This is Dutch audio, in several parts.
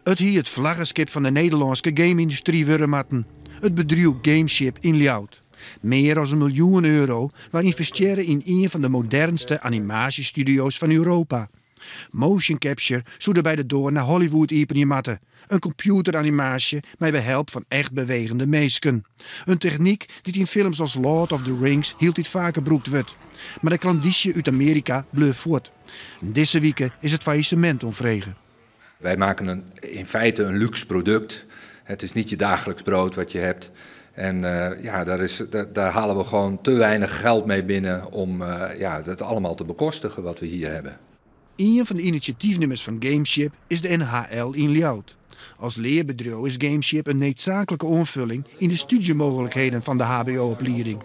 Het hier het vlaggenschip van de Nederlandse game-industrie worden. Het bedrijf Gameship in Ljout. Meer dan €1 miljoen waar investeren in een van de modernste animatiestudio's van Europa. Motion capture zou er bij de door naar Hollywood iepen. Een computeranimatie met behulp van echt bewegende meesken. Een techniek die in films als Lord of the Rings heel dit vaker gebruikt wordt. Maar de klanditie uit Amerika bleef voort. Deze week is het faillissement onvregen. Wij maken in feite een luxe product. Het is niet je dagelijks brood wat je hebt. En daar halen we gewoon te weinig geld mee binnen om dat allemaal te bekostigen wat we hier hebben. Een van de initiatiefnemers van Gameship is de NHL in Ljout. Als leerbedrijf is Gameship een noodzakelijke aanvulling in de studiemogelijkheden van de HBO-opleiding.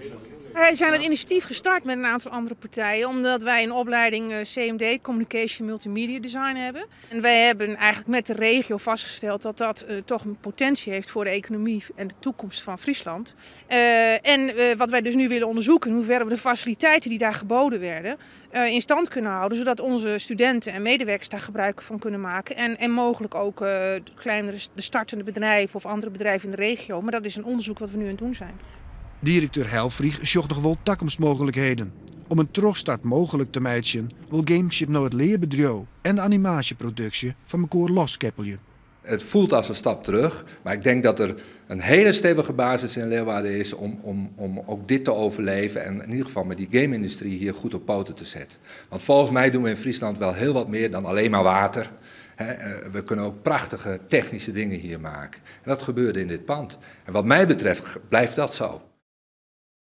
Wij zijn het initiatief gestart met een aantal andere partijen omdat wij een opleiding CMD, Communication Multimedia Design hebben. En wij hebben eigenlijk met de regio vastgesteld dat dat toch een potentie heeft voor de economie en de toekomst van Friesland. Wat wij dus nu willen onderzoeken, in hoeverre we de faciliteiten die daar geboden werden in stand kunnen houden, zodat onze studenten en medewerkers daar gebruik van kunnen maken. En mogelijk ook de startende bedrijven of andere bedrijven in de regio. Maar dat is een onderzoek wat we nu aan het doen zijn. Directeur Helfrich zocht nog wel toekomstmogelijkheden. Om een terugstart mogelijk te maken, wil Gameship nou het leerbedrijf en de animatieproductie van elkaar loskoppelen. Het voelt als een stap terug, maar ik denk dat er een hele stevige basis in Leeuwarden is om ook dit te overleven en in ieder geval met die game-industrie hier goed op poten te zetten. Want volgens mij doen we in Friesland wel heel wat meer dan alleen maar water. We kunnen ook prachtige technische dingen hier maken. En dat gebeurde in dit pand. En wat mij betreft blijft dat zo.